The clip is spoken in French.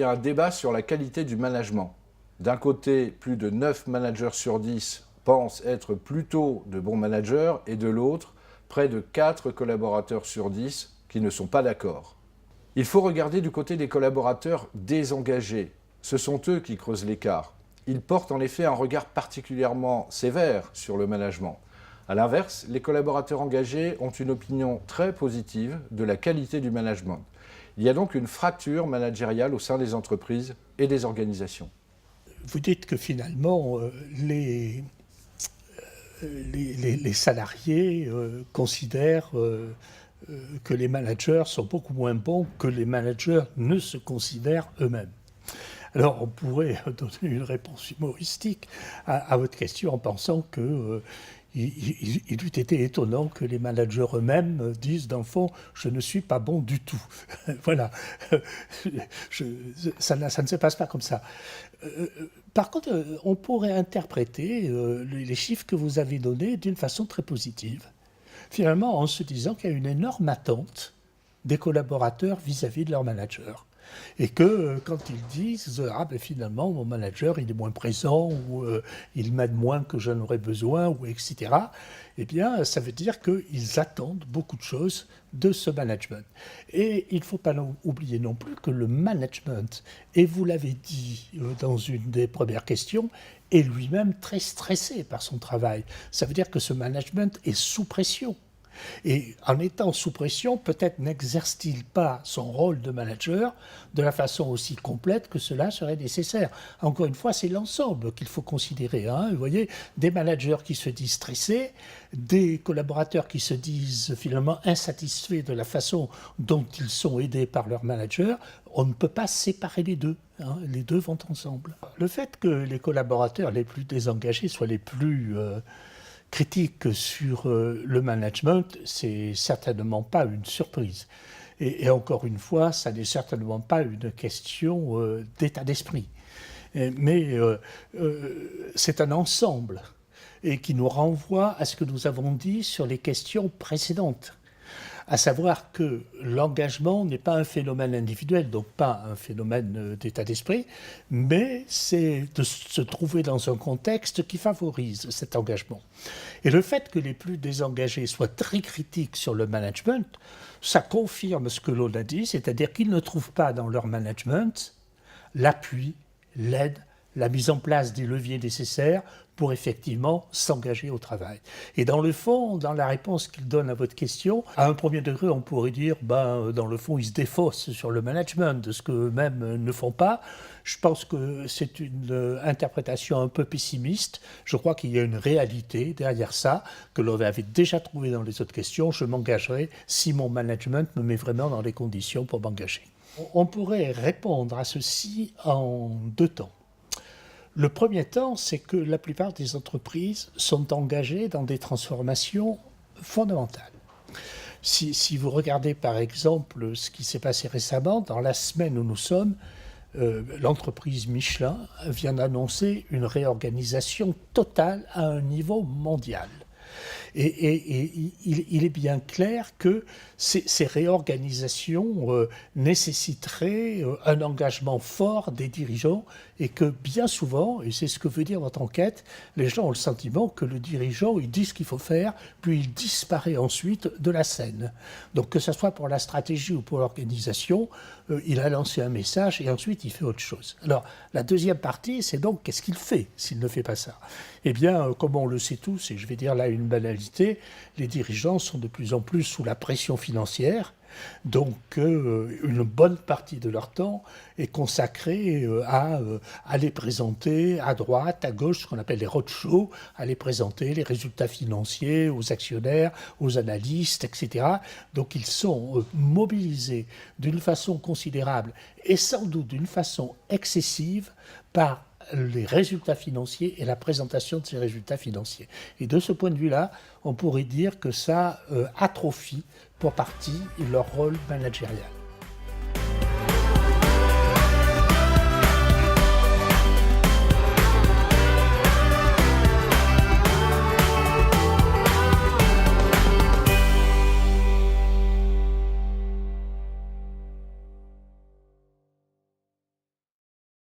a un débat sur la qualité du management. D'un côté, plus de 9 managers sur 10 pensent être plutôt de bons managers, et de l'autre, près de 4 collaborateurs sur 10 qui ne sont pas d'accord. Il faut regarder du côté des collaborateurs désengagés. Ce sont eux qui creusent l'écart. Ils portent en effet un regard particulièrement sévère sur le management. A l'inverse, les collaborateurs engagés ont une opinion très positive de la qualité du management. Il y a donc une fracture managériale au sein des entreprises et des organisations. Vous dites que finalement, les salariés considèrent que les managers sont beaucoup moins bons que les managers ne se considèrent eux-mêmes. Alors, on pourrait donner une réponse humoristique à votre question en pensant que il eût été étonnant que les managers eux-mêmes disent, dans le fond, je ne suis pas bon du tout. Voilà. Ça ne se passe pas comme ça. Par contre, on pourrait interpréter les chiffres que vous avez donnés d'une façon très positive. Finalement, en se disant qu'il y a une énorme attente des collaborateurs vis-à-vis de leur manager. Et que quand ils disent « Ah ben finalement, mon manager, il est moins présent » ou il m'aide moins que j'en aurais besoin » ou etc., eh bien, ça veut dire qu'ils attendent beaucoup de choses de ce management. Et il ne faut pas oublier non plus que le management, et vous l'avez dit dans une des premières questions, est lui-même très stressé par son travail. Ça veut dire que ce management est sous pression. Et en étant sous pression, peut-être n'exerce-t-il pas son rôle de manager de la façon aussi complète que cela serait nécessaire. Encore une fois, c'est l'ensemble qu'il faut considérer. Hein. Vous voyez, des managers qui se disent stressés, des collaborateurs qui se disent finalement insatisfaits de la façon dont ils sont aidés par leur manager. On ne peut pas séparer les deux. Hein. Les deux vont ensemble. Le fait que les collaborateurs les plus désengagés soient les plus critique sur le management, c'est certainement pas une surprise. Et encore une fois, ça n'est certainement pas une question d'état d'esprit. Mais c'est un ensemble et qui nous renvoie à ce que nous avons dit sur les questions précédentes. À savoir que l'engagement n'est pas un phénomène individuel, donc pas un phénomène d'état d'esprit, mais c'est de se trouver dans un contexte qui favorise cet engagement. Et le fait que les plus désengagés soient très critiques sur le management, ça confirme ce que l'on a dit, c'est-à-dire qu'ils ne trouvent pas dans leur management l'appui, l'aide, la mise en place des leviers nécessaires pour effectivement s'engager au travail. Et dans le fond, dans la réponse qu'il donne à votre question, à un premier degré, on pourrait dire, dans le fond, ils se défaussent sur le management de ce qu'eux-mêmes ne font pas. Je pense que c'est une interprétation un peu pessimiste. Je crois qu'il y a une réalité derrière ça, que l'on avait déjà trouvée dans les autres questions. Je m'engagerai si mon management me met vraiment dans les conditions pour m'engager. On pourrait répondre à ceci en deux temps. Le premier temps, c'est que la plupart des entreprises sont engagées dans des transformations fondamentales. Si vous regardez par exemple ce qui s'est passé récemment, dans la semaine où nous sommes, l'entreprise Michelin vient d'annoncer une réorganisation totale à un niveau mondial. Et il est bien clair que ces réorganisations nécessiteraient un engagement fort des dirigeants et que bien souvent, et c'est ce que veut dire votre enquête, les gens ont le sentiment que le dirigeant, il dit ce qu'il faut faire, puis il disparaît ensuite de la scène. Donc que ce soit pour la stratégie ou pour l'organisation, il a lancé un message et ensuite il fait autre chose. Alors la deuxième partie, c'est donc qu'est-ce qu'il fait s'il ne fait pas ça? Eh bien, comme on le sait tous, et je vais dire là une banalité, les dirigeants sont de plus en plus sous la pression financière. Donc, une bonne partie de leur temps est consacrée à aller présenter à droite, à gauche, ce qu'on appelle les roadshows, à aller présenter les résultats financiers aux actionnaires, aux analystes, etc. Donc, ils sont mobilisés d'une façon considérable et sans doute d'une façon excessive par les résultats financiers et la présentation de ces résultats financiers. Et de ce point de vue-là, on pourrait dire que ça atrophie pour partie leur rôle managérial.